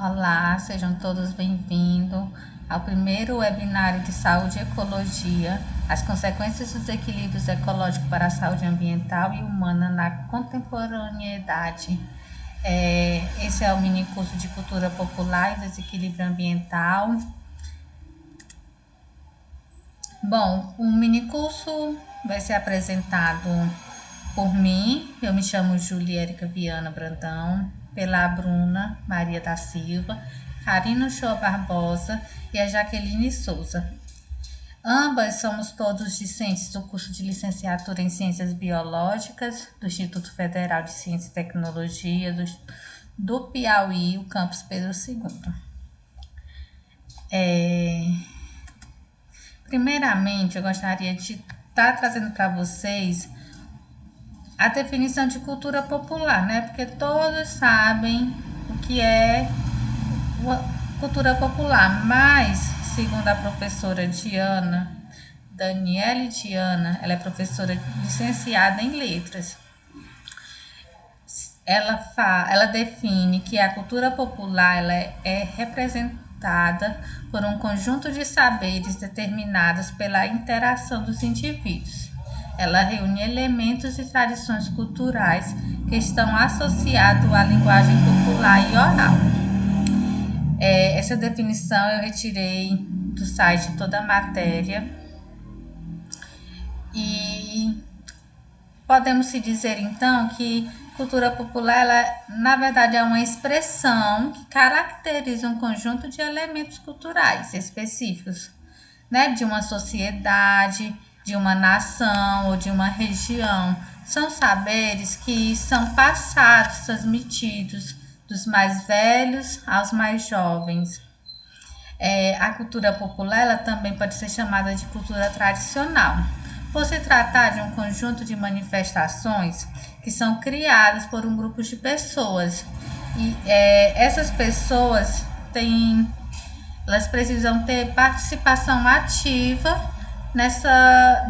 Olá, sejam todos bem-vindos ao primeiro webinário de Saúde e Ecologia, as consequências dos equilíbrios ecológicos para a saúde ambiental e humana na contemporaneidade. Esse é o mini curso de Cultura Popular e Desequilíbrio Ambiental. Bom, o mini curso vai ser apresentado por mim, eu me chamo Júlia Érica Viana Brandão, pela Bruna Maria da Silva, Karina Shoa Barbosa e a Jaqueline Souza. Ambas somos todos discentes do curso de licenciatura em Ciências Biológicas do Instituto Federal de Ciência e Tecnologia do Piauí, o campus Pedro II. Primeiramente, eu gostaria de estar trazendo para vocês a definição de cultura popular, né? Porque todos sabem o que é cultura popular, mas, segundo a professora Daniele Diana, ela é professora licenciada em letras. Ela define que a cultura popular ela é representada por um conjunto de saberes determinados pela interação dos indivíduos. Ela reúne elementos e tradições culturais que estão associados à linguagem popular e oral. Essa definição eu retirei do site Toda a Matéria e podemos se dizer então que cultura popular, ela, na verdade, é uma expressão que caracteriza um conjunto de elementos culturais específicos, né, de uma sociedade, de uma nação ou de uma região. São saberes que são passados, transmitidos dos mais velhos aos mais jovens. A cultura popular ela também pode ser chamada de cultura tradicional, por se tratar de um conjunto de manifestações que são criadas por um grupo de pessoas. E essas pessoas elas precisam ter participação ativa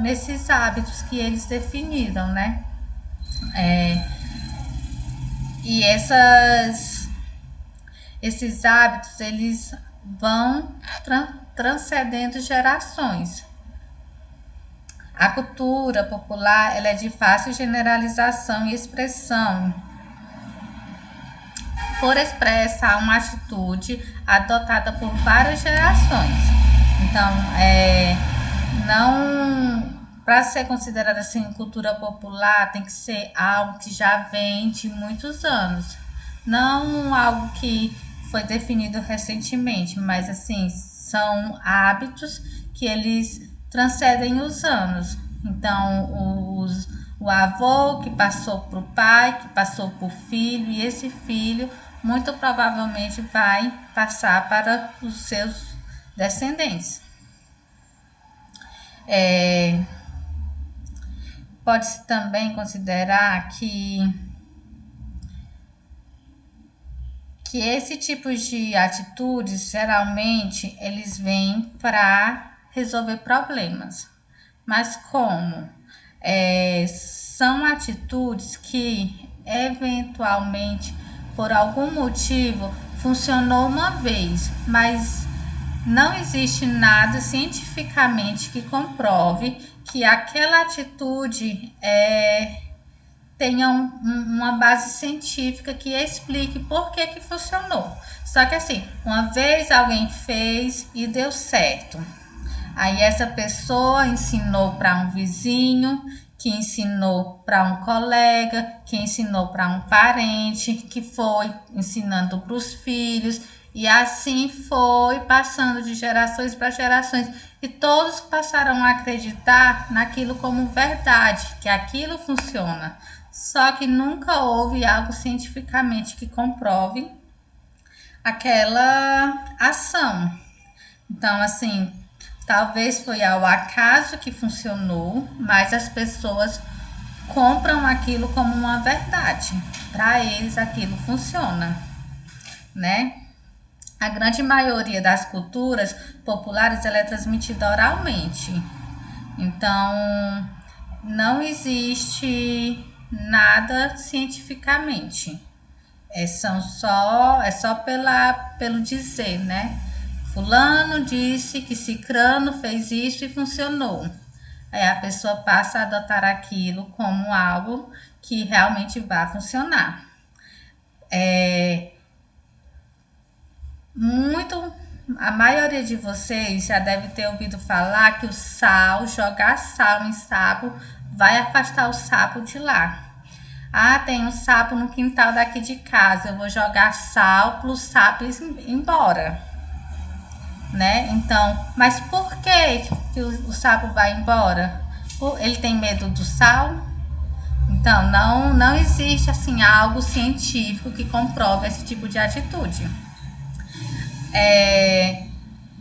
nesses hábitos que eles definiram, né? E esses hábitos, eles vão transcendendo gerações. A cultura popular ela é de fácil generalização e expressão, por expressar uma atitude adotada por várias gerações. Então, não para ser considerada assim cultura popular tem que ser algo que já vem de muitos anos, não algo que foi definido recentemente, mas assim são hábitos que eles transcendem os anos. Então o avô que passou para o pai, que passou para o filho, e esse filho muito provavelmente vai passar para os seus descendentes. Pode-se também considerar que esse tipo de atitudes, geralmente, eles vêm para resolver problemas. Mas como? São atitudes que, eventualmente, por algum motivo, funcionou uma vez, mas não existe nada cientificamente que comprove que aquela atitude tenha uma base científica que explique por que funcionou. Só que assim, uma vez alguém fez e deu certo. Aí essa pessoa ensinou para um vizinho, que ensinou para um colega, que ensinou para um parente, que foi ensinando para os filhos, e assim foi passando de gerações para gerações. E todos passaram a acreditar naquilo como verdade, que aquilo funciona. Só que nunca houve algo cientificamente que comprove aquela ação. Então, assim, talvez foi ao acaso que funcionou, mas as pessoas compram aquilo como uma verdade. Para eles aquilo funciona, né? A grande maioria das culturas populares ela é transmitida oralmente. Então, não existe nada cientificamente. É só pelo dizer, né? Fulano disse que Cicrano fez isso e funcionou. Aí a pessoa passa a adotar aquilo como algo que realmente vai funcionar. Muito, a maioria de vocês já deve ter ouvido falar que o sal, jogar sal em sapo, vai afastar o sapo de lá. Ah, tem um sapo no quintal daqui de casa, eu vou jogar sal para o sapo ir embora, né? Então, mas por que o sapo vai embora? Ele tem medo do sal? Então, não existe assim algo científico que comprove esse tipo de atitude.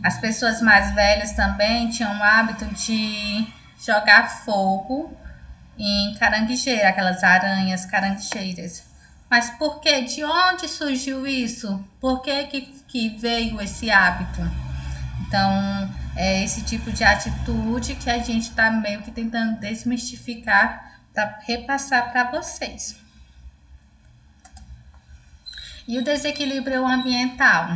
As pessoas mais velhas também tinham o hábito de jogar fogo em caranguejeira, aquelas aranhas caranguejeiras. Mas por que? De onde surgiu isso? Por que veio esse hábito? Então, é esse tipo de atitude que a gente está meio que tentando desmistificar para repassar para vocês. E o desequilíbrio ambiental?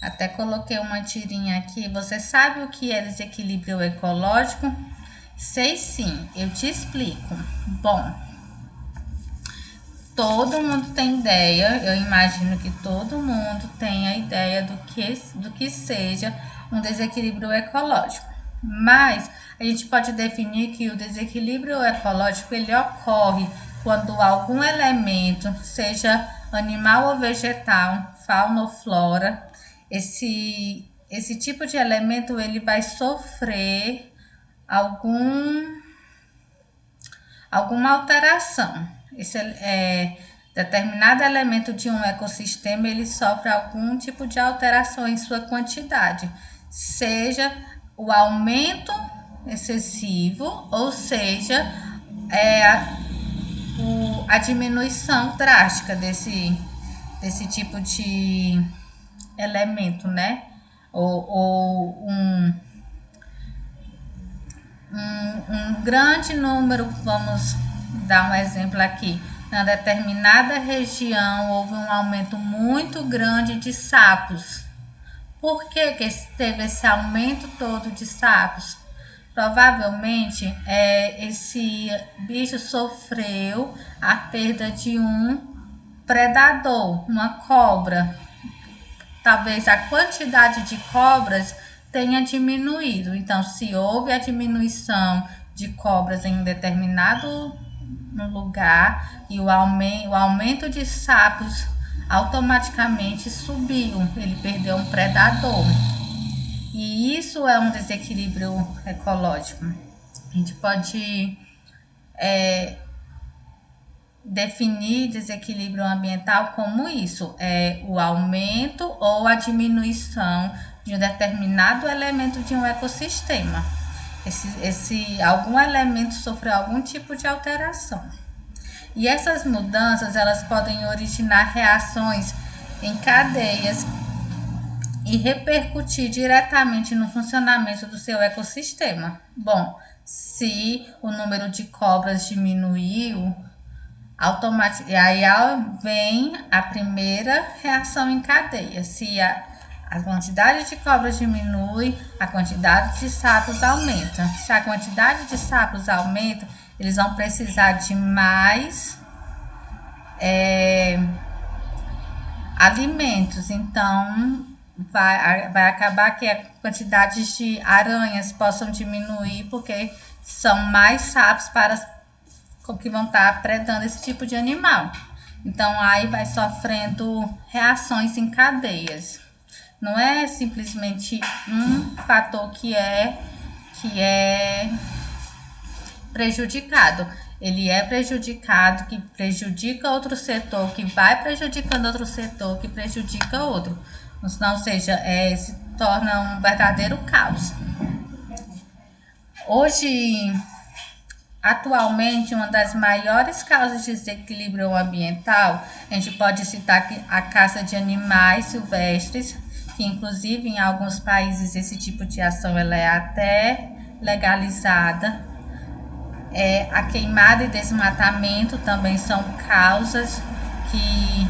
Até coloquei uma tirinha aqui. Você sabe o que é desequilíbrio ecológico? Sei sim, eu te explico. Bom, todo mundo tem ideia, eu imagino que todo mundo tem a ideia do que seja um desequilíbrio ecológico. Mas a gente pode definir que o desequilíbrio ecológico ele ocorre quando algum elemento, seja animal ou vegetal, fauna ou flora, esse tipo de elemento ele vai sofrer alguma alteração. Determinado elemento de um ecossistema ele sofre algum tipo de alteração em sua quantidade, seja o aumento excessivo ou seja a diminuição drástica desse tipo de elemento, né? Ou um grande número, vamos dar um exemplo aqui, na determinada região houve um aumento muito grande de sapos. Por que teve esse aumento todo de sapos? Provavelmente esse bicho sofreu a perda de um predador, uma cobra. Talvez a quantidade de cobras tenha diminuído. Então, se houve a diminuição de cobras em um determinado lugar e o aumento de sapos automaticamente subiu, ele perdeu um predador. E isso é um desequilíbrio ecológico. A gente pode definir desequilíbrio ambiental como isso, o aumento ou a diminuição de um determinado elemento de um ecossistema. Algum elemento sofreu algum tipo de alteração. E essas mudanças, elas podem originar reações em cadeias e repercutir diretamente no funcionamento do seu ecossistema. Bom, se o número de cobras diminuiu, aí vem a primeira reação em cadeia. Se a quantidade de cobras diminui, a quantidade de sapos aumenta. Se a quantidade de sapos aumenta, eles vão precisar de mais alimentos. Então, vai acabar que a quantidade de aranhas possam diminuir, porque são mais sapos que vão estar predando esse tipo de animal. Então, aí vai sofrendo reações em cadeias. Não é simplesmente um fator que é prejudicado. Ele é prejudicado, que prejudica outro setor, que vai prejudicando outro setor, que prejudica outro. Ou seja, se torna um verdadeiro caos. Hoje, atualmente, uma das maiores causas de desequilíbrio ambiental, a gente pode citar a caça de animais silvestres, que inclusive em alguns países esse tipo de ação ela é até legalizada. A queimada e desmatamento também são causas que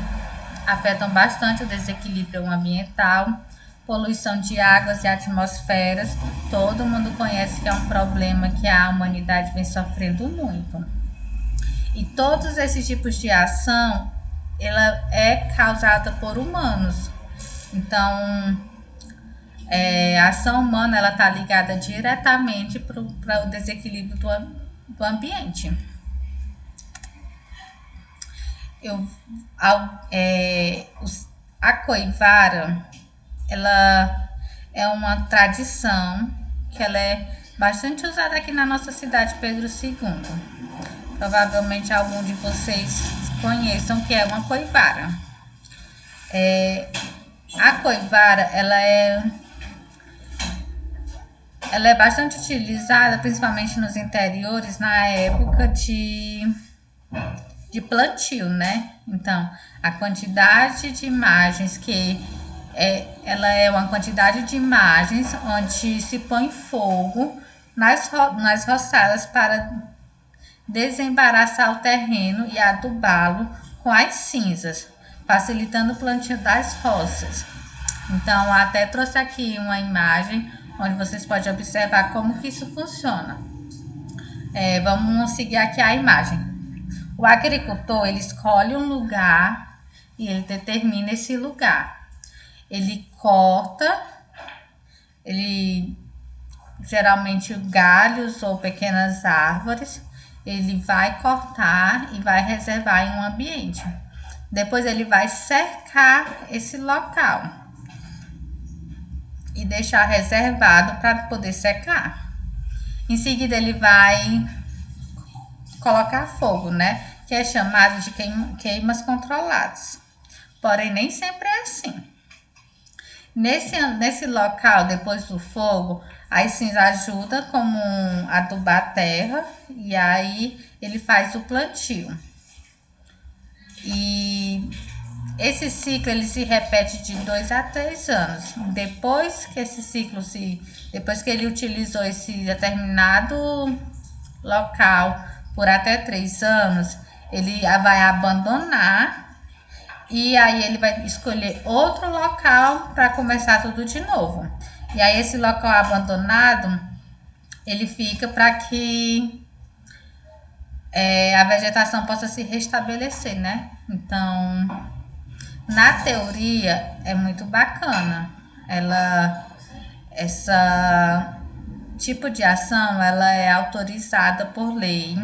afetam bastante o desequilíbrio ambiental, poluição de águas e atmosferas. Todo mundo conhece que é um problema que a humanidade vem sofrendo muito. E todos esses tipos de ação, ela é causada por humanos. Então, a ação humana ela está ligada diretamente para o desequilíbrio do ambiente. A coivara, ela é uma tradição que ela é bastante usada aqui na nossa cidade, Pedro II. Provavelmente algum de vocês conheçam que é uma coivara. A coivara, ela é bastante utilizada, principalmente nos interiores, na época de plantio, né? Então, a quantidade de imagens ela é uma quantidade de imagens onde se põe fogo nas roçadas para desembaraçar o terreno e adubá-lo com as cinzas, facilitando o plantio das roças. Então, até trouxe aqui uma imagem onde vocês podem observar como que isso funciona. Vamos seguir aqui a imagem. O agricultor, ele escolhe um lugar e ele determina esse lugar. Ele corta, geralmente galhos ou pequenas árvores, ele vai cortar e vai reservar em um ambiente. Depois ele vai cercar esse local e deixar reservado para poder secar. Em seguida ele vai colocar fogo, né? Que é chamado de queimas controladas. Porém, nem sempre é assim. Nesse local, depois do fogo, as cinzas ajudam como adubar a terra e aí ele faz o plantio. E esse ciclo ele se repete de 2 a 3 anos. Depois que ele utilizou esse determinado local por até 3 anos, ele vai abandonar e aí ele vai escolher outro local para começar tudo de novo. E aí esse local abandonado, ele fica para que a vegetação possa se restabelecer, né? Então, na teoria, é muito bacana. Essa tipo de ação, ela é autorizada por lei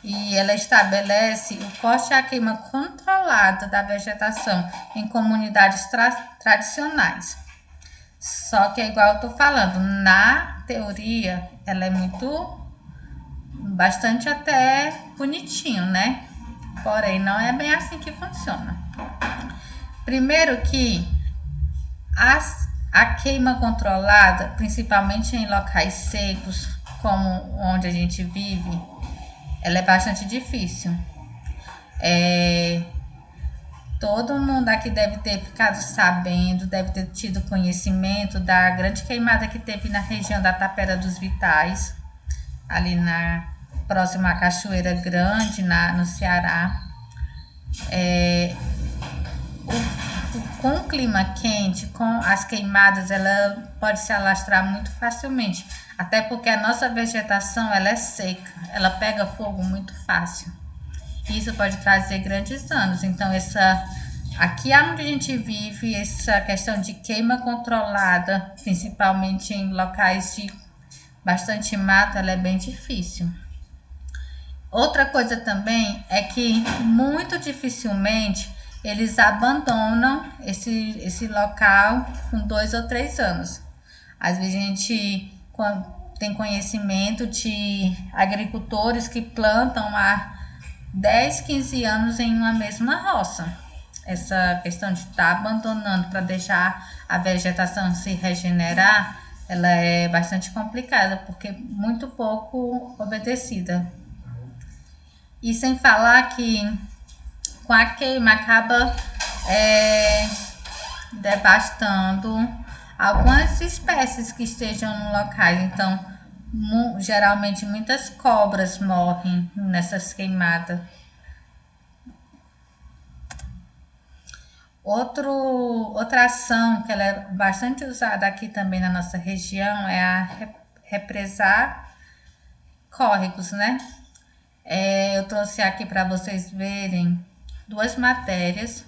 e ela estabelece o corte e a queima controlada da vegetação em comunidades tradicionais. Só que é igual eu tô falando, na teoria ela é bastante até bonitinho, né? Porém, não é bem assim que funciona. Primeiro que a queima controlada, principalmente em locais secos, como onde a gente vive, ela é bastante difícil. Todo mundo aqui deve ter ficado sabendo, deve ter tido conhecimento da grande queimada que teve na região da Tapera dos Vitais, ali próxima à Cachoeira Grande, no Ceará. Com o clima quente, com as queimadas, ela pode se alastrar muito facilmente, até porque a nossa vegetação ela é seca, ela pega fogo muito fácil. Isso pode trazer grandes danos. Então, aqui onde a gente vive, essa questão de queima controlada, principalmente em locais de bastante mato, ela é bem difícil. Outra coisa também é que muito dificilmente eles abandonam esse local com 2 ou 3 anos. Às vezes a gente tem conhecimento de agricultores que plantam há 10, 15 anos em uma mesma roça. Essa questão de estar abandonando para deixar a vegetação se regenerar, ela é bastante complicada, porque muito pouco obedecida. E sem falar que com a queima acaba devastando algumas espécies que estejam no local. Então, geralmente muitas cobras morrem nessas queimadas. Outra ação que ela é bastante usada aqui também na nossa região é a represar córregos, né? Eu trouxe aqui para vocês verem duas matérias.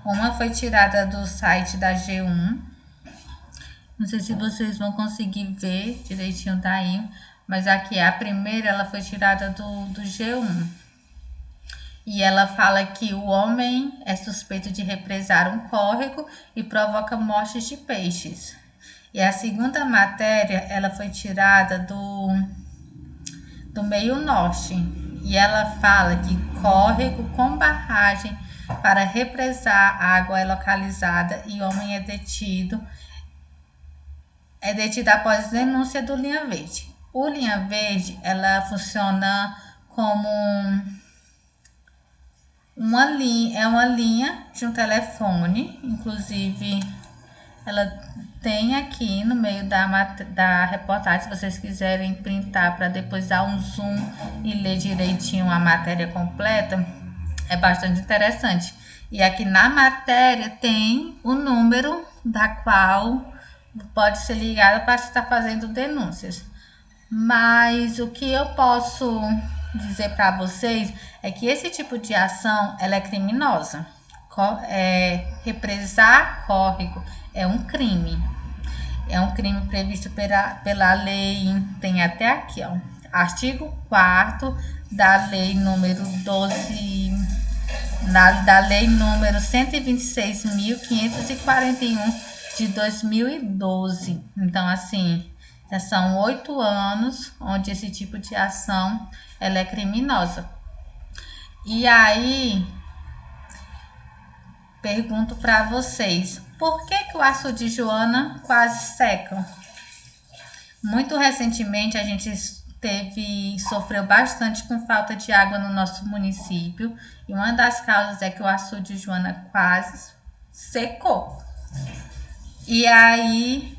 Uma foi tirada do site da G1. Não sei se vocês vão conseguir ver direitinho daí, mas aqui a primeira ela foi tirada do G1. E ela fala que o homem é suspeito de represar um córrego e provoca mortes de peixes. E a segunda matéria, ela foi tirada do Meio Norte. E ela fala que córrego com barragem para represar água é localizada e homem é detido. É detido após denúncia do Linha Verde. O Linha Verde, ela funciona como é uma linha de um telefone, inclusive ela tem aqui no meio da reportagem, se vocês quiserem printar para depois dar um zoom e ler direitinho a matéria completa, é bastante interessante. E aqui na matéria tem o número da qual pode ser ligada para estar fazendo denúncias. Mas o que eu posso dizer para vocês é que esse tipo de ação ela é criminosa. Represar córrego é um crime. É um crime previsto pela lei, tem até aqui, ó, artigo 4º da lei número 12, da lei número 126.541 de 2012. Então, assim, já são 8 anos onde esse tipo de ação ela é criminosa. E aí, pergunto para vocês, por que o açude de Joana quase seca? Muito recentemente a gente sofreu bastante com falta de água no nosso município e uma das causas é que o açude de Joana quase secou. E aí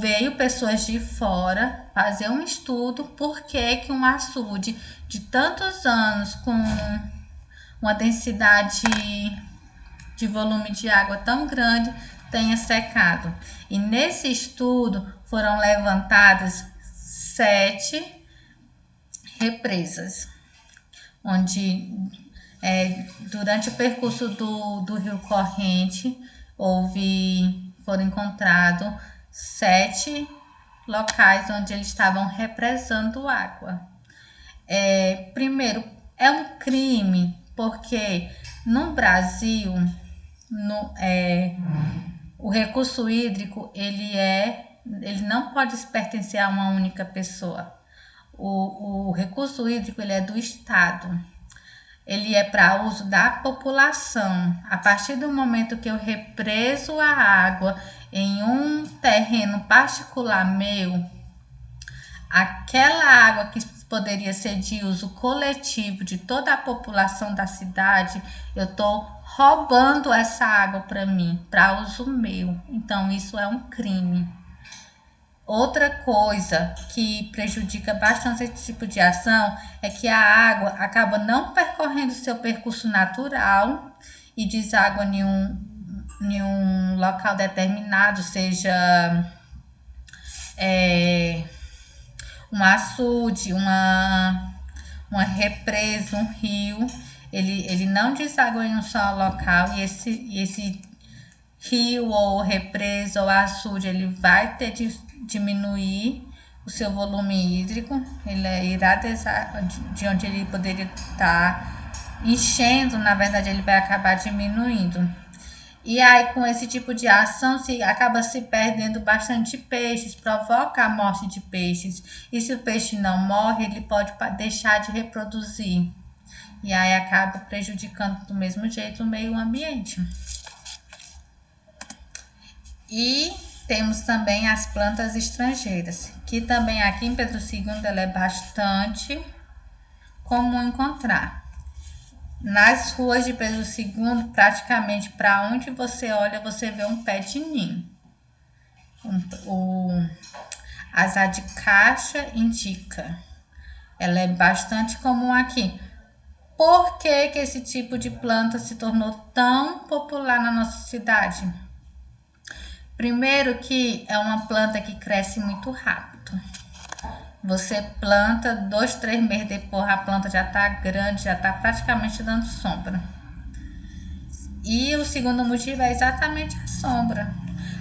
veio pessoas de fora fazer um estudo por que um açude de tantos anos com uma densidade de volume de água tão grande tenha secado. E nesse estudo foram levantadas 7 represas, onde durante o percurso do rio Corrente foram encontrados 7 locais onde eles estavam represando água. Primeiro, é um crime porque no Brasil o recurso hídrico ele não pode pertencer a uma única pessoa. O recurso hídrico ele é do Estado. Ele é para uso da população. A partir do momento que eu represo a água em um terreno particular meu, aquela água que poderia ser de uso coletivo de toda a população da cidade, eu estou roubando essa água para mim, para uso meu. Então, isso é um crime. Outra coisa que prejudica bastante esse tipo de ação é que a água acaba não percorrendo seu percurso natural e deságua em um local determinado, seja um açude, uma represa, um rio. Ele não deságua em um só local e esse rio ou represa ou açude ele vai ter de diminuir o seu volume hídrico, ele irá de onde ele poderia estar enchendo, na verdade ele vai acabar diminuindo. E aí com esse tipo de ação acaba se perdendo bastante peixes, provoca a morte de peixes. E se o peixe não morre, ele pode deixar de reproduzir. E aí acaba prejudicando do mesmo jeito o meio ambiente. E temos também as plantas estrangeiras, que também aqui em Pedro II ela é bastante comum encontrar. Nas ruas de Pedro II, praticamente para onde você olha, você vê um pé de ninho. A Zadecaxa indica. Ela é bastante comum aqui. Por que que esse tipo de planta se tornou tão popular na nossa cidade? Primeiro que é uma planta que cresce muito rápido. Você planta, 2, 3 meses depois a planta já está grande, já está praticamente dando sombra. E o segundo motivo é exatamente a sombra.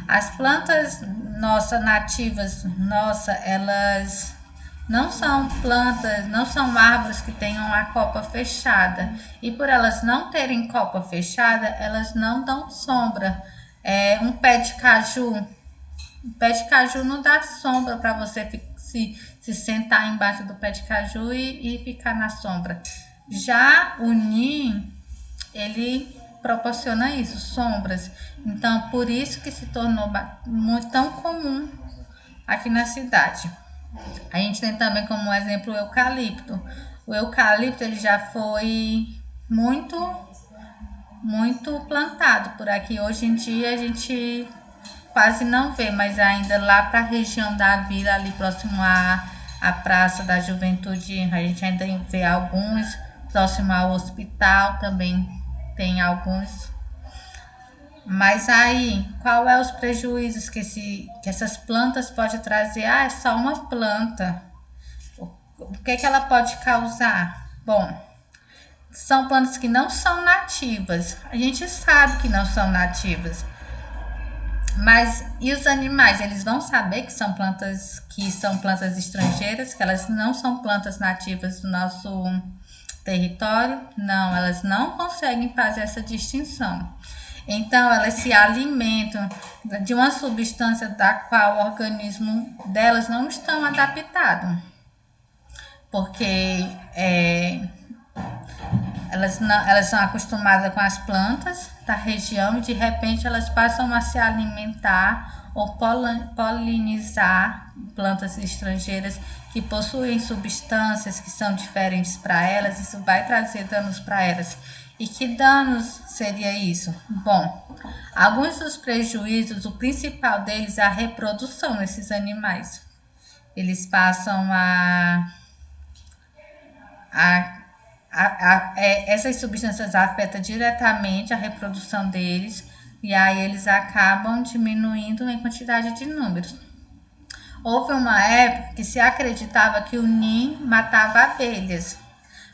As plantas nativas, elas não são plantas, não são árvores que tenham a copa fechada. E por elas não terem copa fechada, elas não dão sombra. Um pé de caju. O pé de caju não dá sombra para você se sentar embaixo do pé de caju e ficar na sombra. Já o ninho, ele proporciona isso, sombras. Então, por isso que se tornou tão comum aqui na cidade. A gente tem também como exemplo o eucalipto. O eucalipto ele já foi muito plantado por aqui. Hoje em dia a gente quase não vê, mas ainda lá para a região da vila, ali próximo à Praça da Juventude, a gente ainda vê alguns, próximo ao hospital também tem alguns. Mas aí, qual é os prejuízos que essas plantas podem trazer? Ah, é só uma planta. O que ela pode causar? Bom, são plantas que não são nativas. A gente sabe que não são nativas. Mas e os animais? Eles vão saber que são plantas estrangeiras, que elas não são plantas nativas do nosso território? Não, elas não conseguem fazer essa distinção. Então, elas se alimentam de uma substância da qual o organismo delas não estão adaptado, porque elas são acostumadas com as plantas da região e de repente elas passam a se alimentar ou polinizar plantas estrangeiras que possuem substâncias que são diferentes para elas. Isso vai trazer danos para elas. E que danos seria isso? Bom, alguns dos prejuízos, o principal deles é a reprodução desses animais. Eles passam essas substâncias afetam diretamente a reprodução deles e aí eles acabam diminuindo em quantidade de números. Houve uma época que se acreditava que o ninho matava abelhas,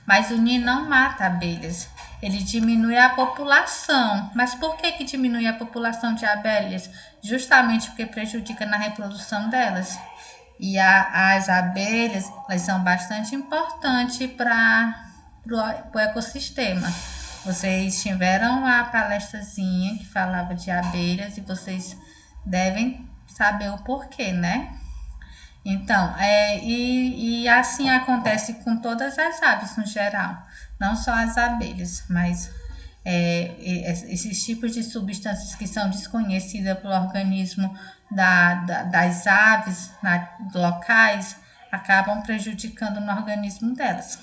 mas o ninho não mata abelhas. Ele diminui a população. Mas por que diminui a população de abelhas? Justamente porque prejudica na reprodução delas. E as abelhas, elas são bastante importantes para o ecossistema. Vocês tiveram a palestrazinha que falava de abelhas e vocês devem saber o porquê, né? Então, e assim acontece com todas as aves no geral, não só as abelhas, mas esses tipos de substâncias que são desconhecidas pelo organismo das aves locais acabam prejudicando no organismo delas.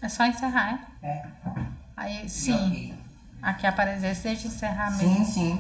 É só encerrar, É? Aí, sim. Ok. Aqui aparece desejo de encerramento. Sim, sim.